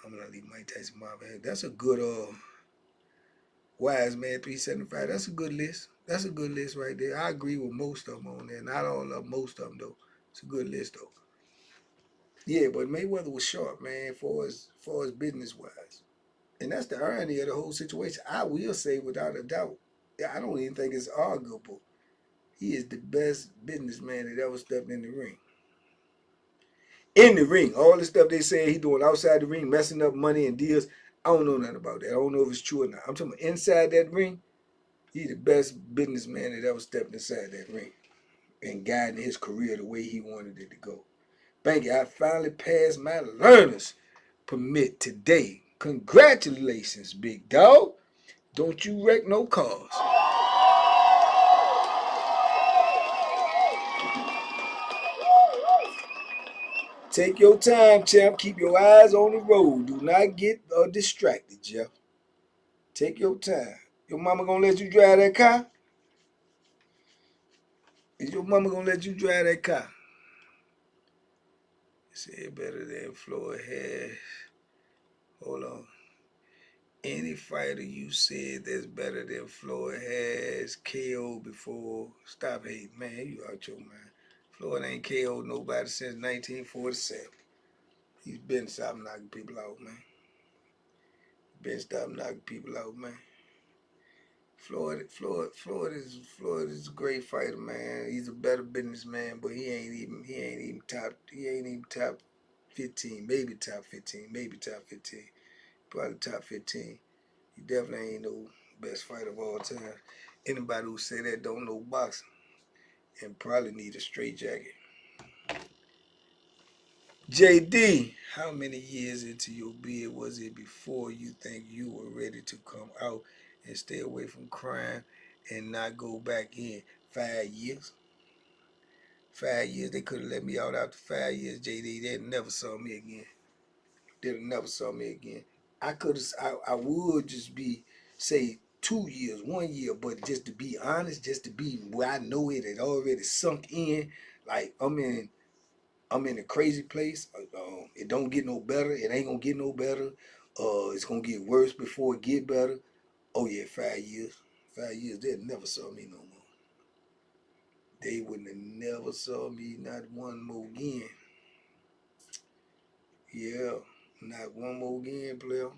I'm gonna leave Mike Tyson Marvin Hagler. That's a good Wise Man 375. That's a good list. That's a good list right there. I agree with most of them on there. Not all of them, most of them though. It's a good list though. Yeah, but Mayweather was sharp, man, for his business wise. And that's the irony of the whole situation. I will say without a doubt, I don't even think it's arguable. He is the best businessman that ever stepped in the ring. In the ring, all the stuff they say he doing outside the ring, messing up money and deals, I don't know nothing about that. I don't know if it's true or not. I'm talking about inside that ring, he's the best businessman that ever stepped inside that ring and guiding his career the way he wanted it to go. Thank you. I finally passed my learner's permit today. Congratulations, big dog. Don't you wreck no cars. Take your time, champ. Keep your eyes on the road. Do not get distracted, Jeff. Take your time. Your mama gonna let you drive that car? Is your mama gonna let you drive that car? Say better than Floyd has. Hold on. Any fighter you said that's better than Floyd has KO before? Stop hating, man. You out your mind. Floyd ain't KO nobody since 1947. He's been stopping knocking people out, man. Been stopping knocking people out, man. Floyd is a great fighter, man. He's a better businessman, but he ain't even top 15, maybe top 15, maybe top 15, probably top 15. He definitely ain't no best fighter of all time. Anybody who say that don't know boxing and probably need a straight jacket. JD, how many years into your bid was it before you think you were ready to come out and stay away from crime and not go back in? 5 years. 5 years. They could have let me out after 5 years, JD. They'd never saw me again. They'd have never saw me again. I would just be, say, 2 years, 1 year, but just to be honest, just to be where I know it had already sunk in, like I'm in a crazy place. It don't get no better. It ain't gonna get no better. It's gonna get worse before it get better. Oh yeah, 5 years. 5 years, they'd never saw me no more. They wouldn't have never saw me not one more again. Yeah, not one more again, player.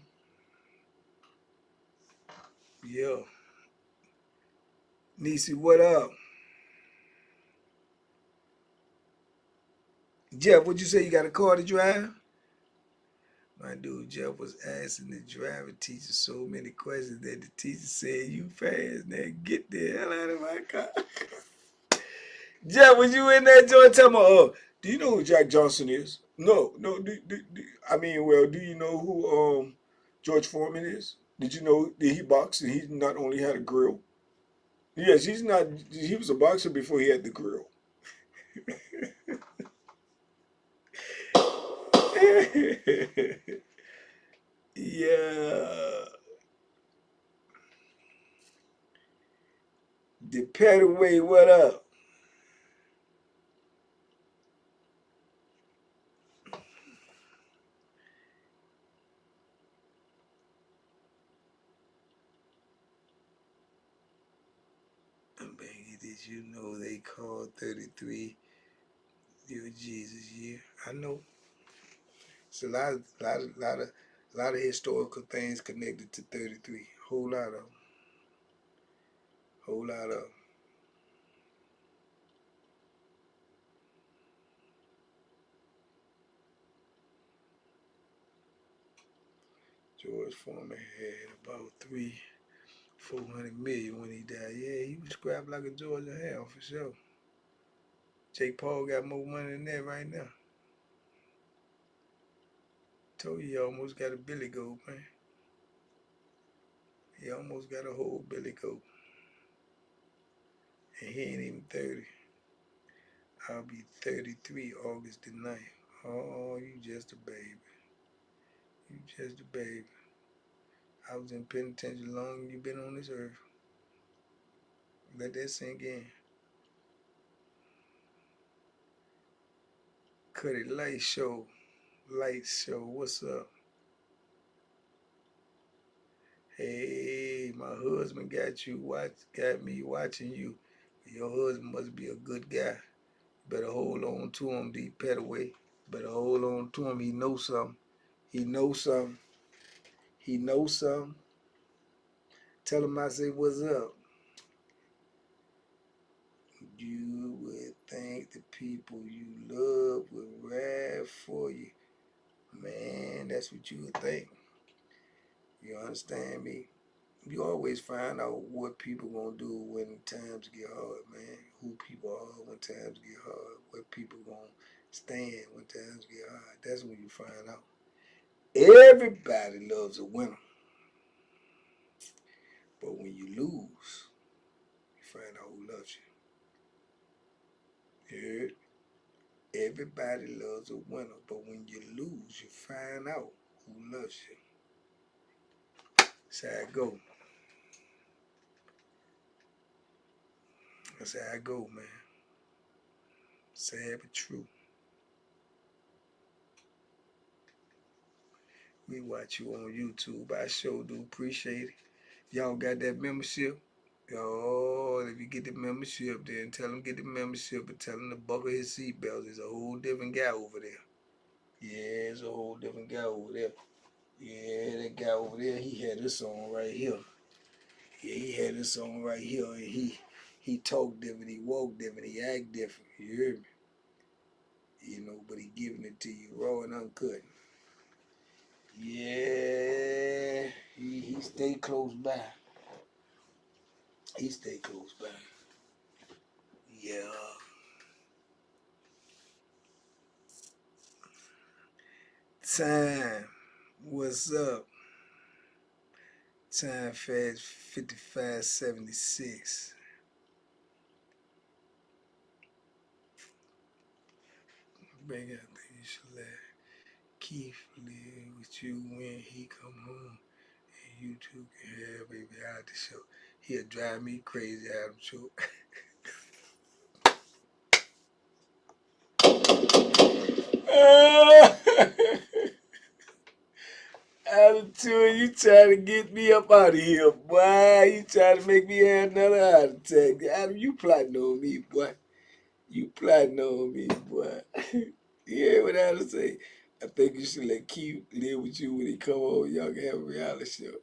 Yeah. Niecy, what up? Jeff, what'd you say? You got a car to drive? My dude Jeff was asking the driver teacher so many questions that the teacher said, "You fast, now get the hell out of my car." Jeff, was you in that joint? Tell me, do you know who Jack Johnson is? No, no. I mean, well, do you know who George Foreman is? Did you know that he boxed and he not only had a grill? Yes, he's not. He was a boxer before he had the grill. Yeah. The Petaway, what up? Baby, did you know they called 33 your Jesus year? I know. It's a lot of historical things connected to 33. Whole lot of them. Whole lot of them. George Foreman had about 400 million when he died. Yeah, he was scrapped like a Georgia ham for sure. Jake Paul got more money than that right now. Told you he almost got a billy goat, man. He almost got a whole billy goat. And he ain't even 30. I'll be 33 August the 9th. Oh, you just a baby. You just a baby. I was in penitentiary longer than you been on this earth. Let that sink in. Cut it light show. Light Show. What's up? Hey, my husband got me watching you. Your husband must be a good guy. Better hold on to him, D. Petaway. Better hold on to him. He knows something. He knows something. He knows something. Tell him I say what's up. You would think the people you love would ride for you. Man, that's what you would think. You understand me? You always find out what people gonna do when times get hard, man. Who people are when times get hard. What people gonna stand when times get hard. That's when you find out. Everybody loves a winner. But when you lose, you find out who loves you. You heard? Everybody loves a winner, but when you lose, you find out who loves you. That's how I go. That's how I go, man. Sad but true. We watch you on YouTube. I sure do appreciate it. Y'all got that membership? Oh, if you get the membership, then tell him get the membership and tell him to buckle his seatbelt. There's a whole different guy over there. Yeah, there's a whole different guy over there. Yeah, that guy over there, he had this on right here. Yeah, he had this on right here, and he talked different, he walked different, he act different. You hear me? You know, but he giving it to you raw and uncut. Yeah, he stay close by. He stay close by. Yeah. Time. What's up? Time fast 5576. Bring out the you should let Keith live with you when he come home. And you two can have baby out the show. He'll drive me crazy out of show. Attitude, you trying to get me up out of here, boy. You trying to make me have another heart attack. Adam, you plotting on me, boy. You plotting on me, boy. You hear what Adam say? I think you should let Keith live with you when he come home. Y'all can have a reality show.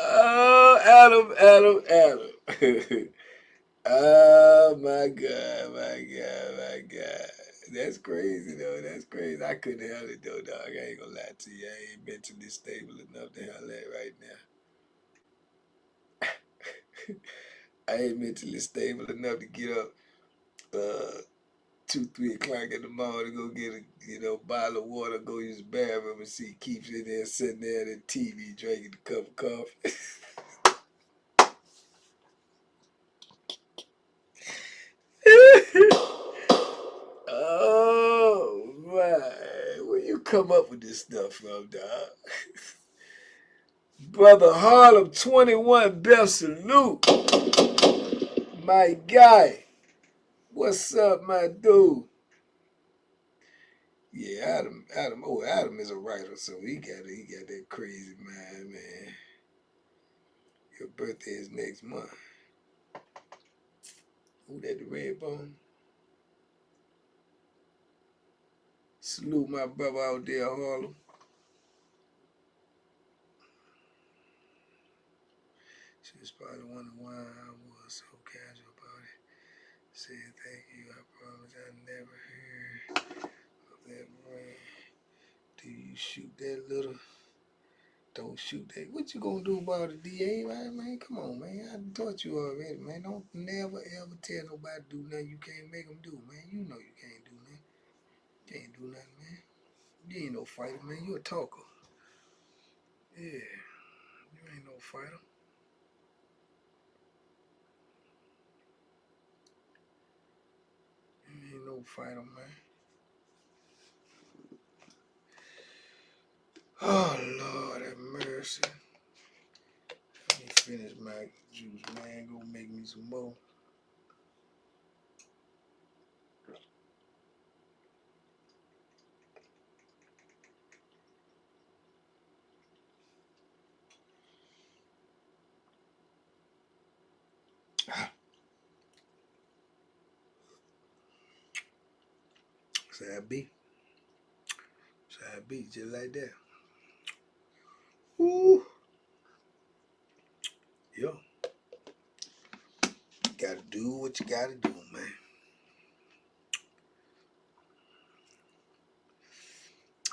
Oh, Adam. Oh, my God, my God, my God. That's crazy, though. That's crazy. I couldn't handle it, though, dog. I ain't gonna lie to you. I ain't mentally stable enough to handle that right now. I ain't mentally stable enough to get up 2, 3 o'clock in the morning to go get a bottle of water, go use the bathroom and see Keith in there sitting there at the TV drinking a cup of coffee. Oh my, where you come up with this stuff from, dog? Brother Harlem 21 Best Salute. My guy. What's up, my dude? Yeah, Adam is a writer, so he got that crazy mind, man. Your birthday is next month. Who that, the red bone? Salute my brother out there, Harlem. She was probably wondering why I was so casual about it. Said thank you, I promise I never heard of that brain. Do you shoot that little? Don't shoot that. What you gonna do about it, DA? Right, man? Come on, man. I taught you already, man. Don't never ever tell nobody to do nothing you can't make them do, man. You know you can't do nothing. You can't do nothing, man. You ain't no fighter, man. You a talker. Yeah, you ain't no fighter. You ain't no fighter, man. Oh, Lord have mercy. Let me finish my juice, man. Go make me some more. Side B. Side B, just like that. Woo. Yeah. Gotta do what you gotta do, man.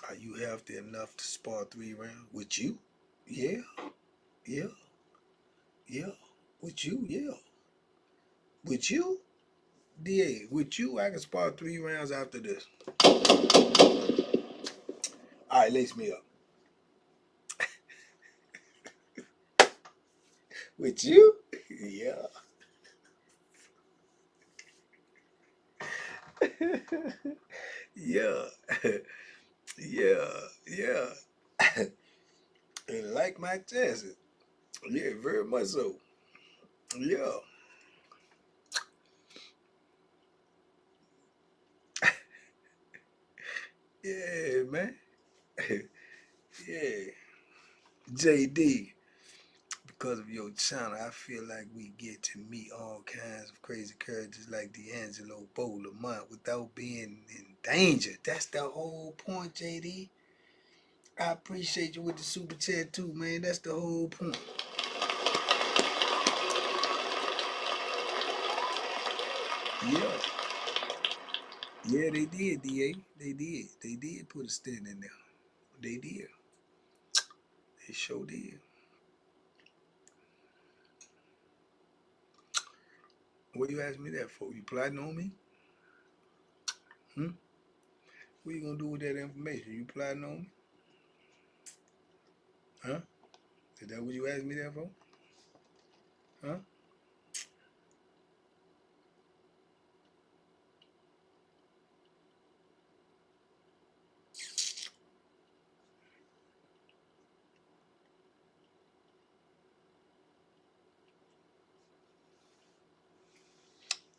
Are you healthy enough to spar 3 rounds? With you? Yeah. Yeah. Yeah. With you? Yeah. With you? DA, with you, I can spar 3 rounds after this. Alright, lace me up. With you? Yeah. Yeah. Yeah. Yeah. And like my chances. Yeah, very much so. Yeah. Yeah, man. Yeah. JD, because of your channel, I feel like we get to meet all kinds of crazy characters like D'Angelo, Bo, Lamont without being in danger. That's the whole point, JD. I appreciate you with the super chat too, man. That's the whole point. Yeah. Yeah, they did, DA. They did. They did put a stint in there. They did. They sure did. What you ask me that for? You plotting on me? Hmm? What you gonna do with that information? You plotting on me? Huh? Is that what you asked me that for? Huh?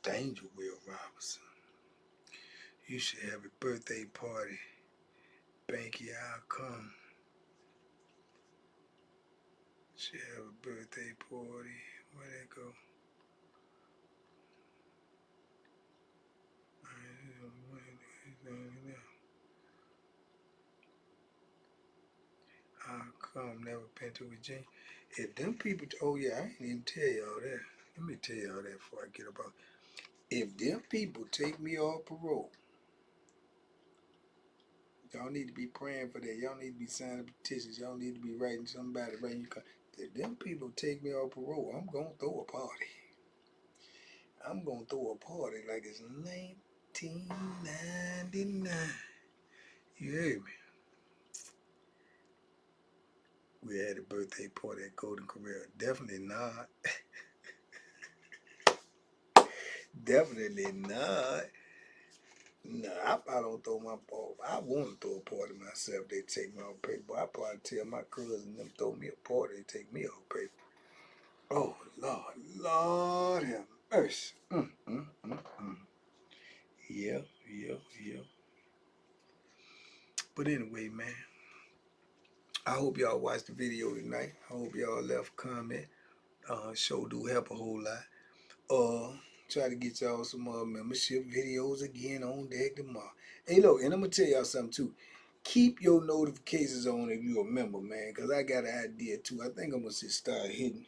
Danger, Will Robinson. You should have a birthday party. Banky, I'll come. Should have a birthday party. Where'd that go? I'll come, never been to Virginia. If them people, oh yeah, I ain't even tell y'all that. Let me tell y'all that before I get about. If them people take me off parole, y'all need to be praying for that. Y'all need to be signing petitions. Y'all need to be writing somebody writing you. If them people take me off parole, I'm gonna throw a party. I'm gonna throw a party like it's 1999. You hear me? We had a birthday party at Golden Corral. Definitely not. Definitely not. No, I don't throw my ball. I want to throw a party myself. They take me off paper. I probably tell my cousin them throw me a party. They take me off paper. Oh Lord, Lord have mercy. Yeah, yeah, yeah. But anyway, man, I hope y'all watched the video tonight. I hope y'all left a comment. Show do help a whole lot. Try to get y'all some membership videos again on deck tomorrow. Hey, look, and I'm gonna tell y'all something too. Keep your notifications on if you're a member, man, because I got an idea too. I think I'm gonna start hitting.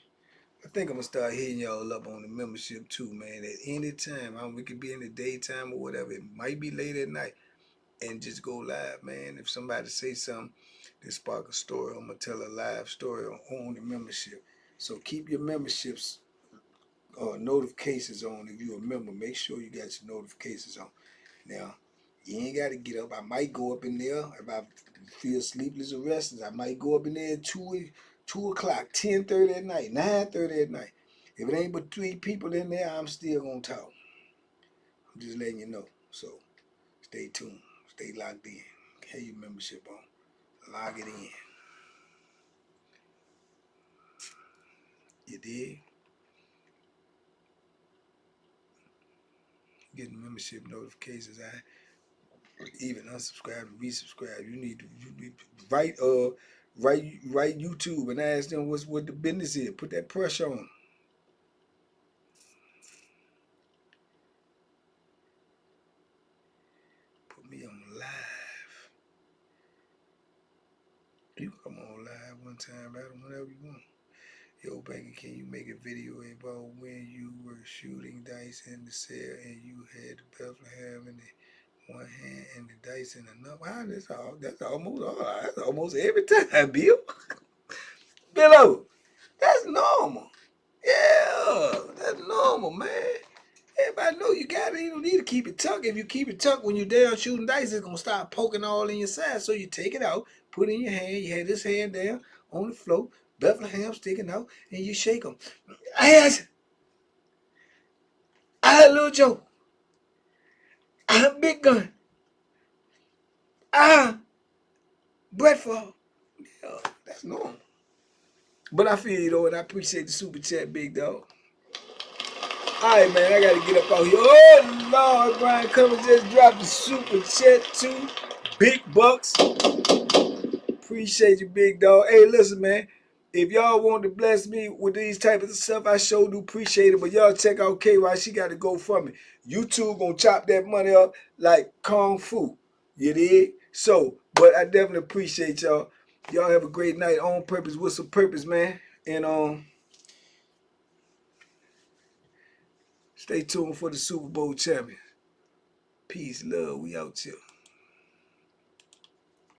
I think I'm gonna start hitting y'all up on the membership too, man. At any time, we could be in the daytime or whatever. It might be late at night, and just go live, man. If somebody say something that spark a story, I'm gonna tell a live story on the membership. So keep your memberships notifications on if you're a member. Make sure you got your notifications on. Now, you ain't got to get up. I might go up in there if I feel sleepless or restless. I might go up in there at 2 o'clock, 10:30 at night, 9:30 at night. If it ain't but 3 people in there, I'm still gonna talk. I'm just letting you know. So stay tuned. Stay locked in. Have your membership on. Log it in. You did? Getting membership notifications. I even unsubscribe and resubscribe. You need to write YouTube and ask them what the business is. Put that pressure on them. Put me on. time battle whenever you want. Yo, Banker, can you make a video about when you were shooting dice in the cell and you had the Bethlehem in the one hand and the dice in another? Wow, that's almost all. That's almost every time, Bill. Billo, that's normal. Yeah, that's normal, man. Everybody know you got it. You don't need to keep it tucked. If you keep it tucked when you're down shooting dice, it's gonna start poking all in your side. So you take it out, put it in your hand. You had this hand down on the floor, Bethlehem sticking out, and you shake them. I had Little Joe. I had Big Gun. Breadfall. Yeah, that's normal. But I feel you though, and I appreciate the super chat, big dog. Alright, man, I gotta get up out here. Oh, Lord, Brian Cummins just dropped the super chat too. Big bucks. Appreciate you, big dog. Hey, listen, man. If y'all want to bless me with these type of stuff, I sure do appreciate it. But y'all check out KY. She got to go for me. YouTube gonna chop that money up like Kung Fu. You dig? So, but I definitely appreciate y'all. Y'all have a great night on purpose with some purpose, man. And stay tuned for the Super Bowl champion. Peace, love. We out here.